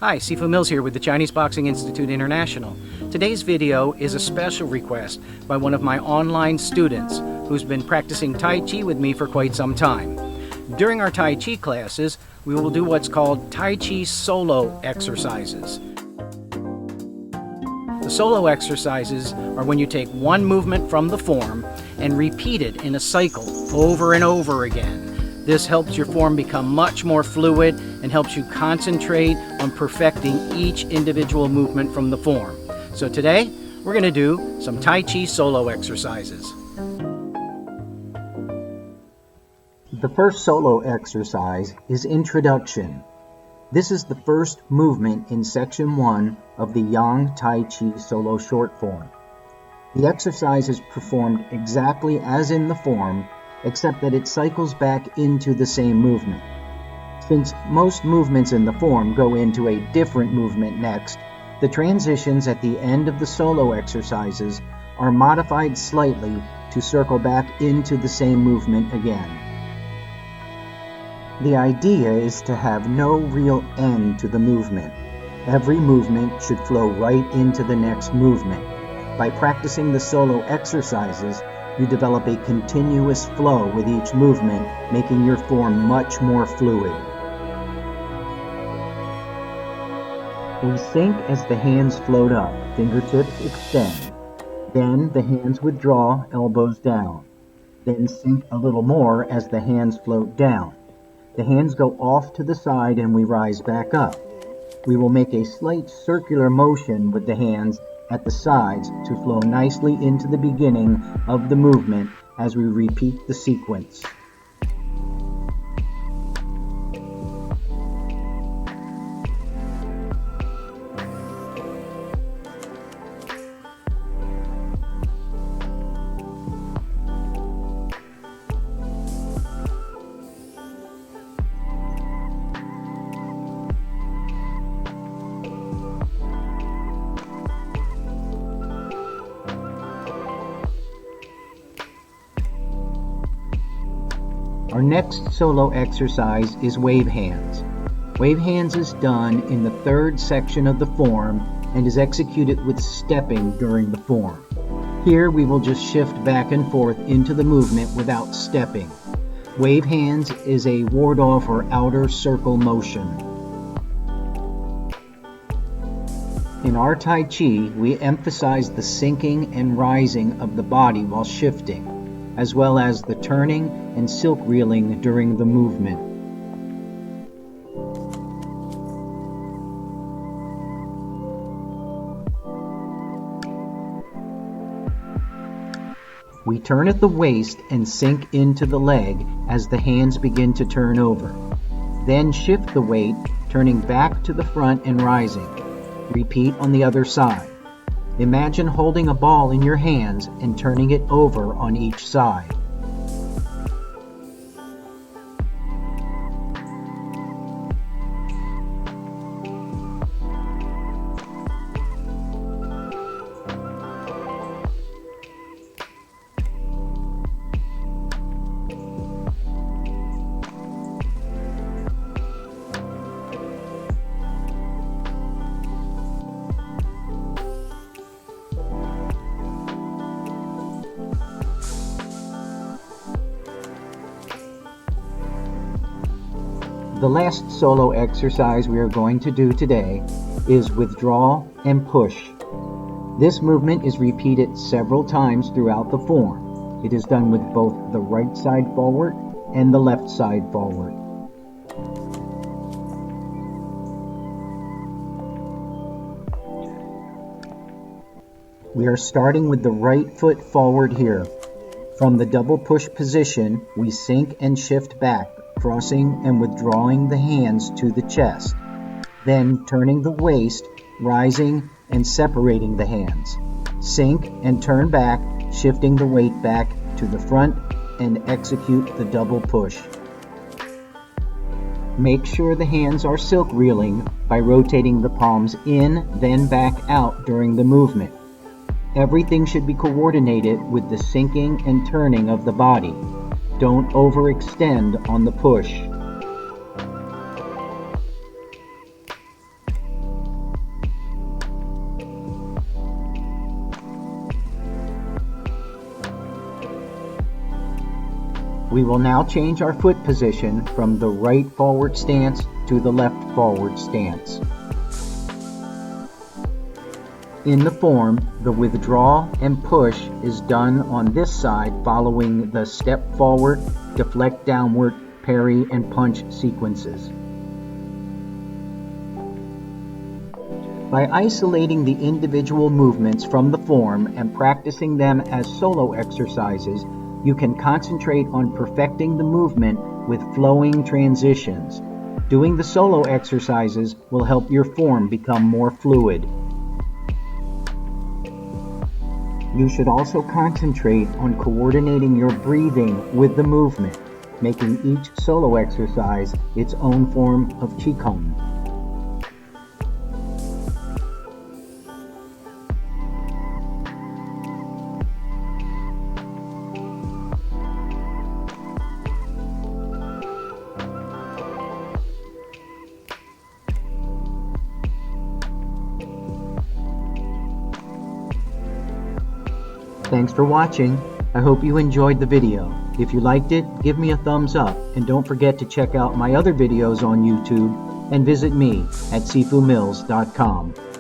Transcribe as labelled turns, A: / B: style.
A: Hi, Sifu Mills here with the Chinese Boxing Institute International. Today's video is a special request by one of my online students who's been practicing Tai Chi with me for quite some time. During our Tai Chi classes, we will do what's called Tai Chi Solo Exercises. The solo exercises are when you take one movement from the form and repeat it in a cycle over and over again. This helps your form become much more fluid and helps you concentrate on perfecting each individual movement from the form. So today, we're going to do some Tai Chi solo exercises.
B: The first solo exercise is introduction. This is the first movement in section 1 of the Yang Tai Chi Solo short form. The exercise is performed exactly as in the form, except that it cycles back into the same movement. Since most movements in the form go into a different movement next, the transitions at the end of the solo exercises are modified slightly to circle back into the same movement again. The idea is to have no real end to the movement. Every movement should flow right into the next movement. By practicing the solo exercises, you develop a continuous flow with each movement, making your form much more fluid. We sink as the hands float up, fingertips extend. Then the hands withdraw, elbows down. Then sink a little more as the hands float down. The hands go off to the side and we rise back up. We will make a slight circular motion with the hands at the sides to flow nicely into the beginning of the movement as we repeat the sequence. Our next solo exercise is wave hands. Wave hands is done in the third section of the form and is executed with stepping during the form. Here we will just shift back and forth into the movement without stepping. Wave hands is a ward-off or outer circle motion. In our Tai Chi, we emphasize the sinking and rising of the body while shifting, as well as the turning and silk reeling during the movement. We turn at the waist and sink into the leg as the hands begin to turn over. Then shift the weight, turning back to the front and rising. Repeat on the other side. Imagine holding a ball in your hands and turning it over on each side. The last solo exercise we are going to do today is withdraw and push. This movement is repeated several times throughout the form. It is done with both the right side forward and the left side forward. We are starting with the right foot forward here. From the double push position, we sink and shift back, crossing and withdrawing the hands to the chest, then turning the waist, rising and separating the hands. Sink and turn back, shifting the weight back to the front and execute the double push. Make sure the hands are silk reeling by rotating the palms in, then back out during the movement. Everything should be coordinated with the sinking and turning of the body. Don't overextend on the push. We will now change our foot position from the right forward stance to the left forward stance. In the form, the withdraw and push is done on this side following the step forward, deflect downward, parry, and punch sequences. By isolating the individual movements from the form and practicing them as solo exercises, you can concentrate on perfecting the movement with flowing transitions. Doing the solo exercises will help your form become more fluid. You should also concentrate on coordinating your breathing with the movement, making each solo exercise its own form of Qigong. Thanks for watching. I hope you enjoyed the video. If you liked it, give me a thumbs up, and don't forget to check out my other videos on YouTube and visit me at sifumills.com.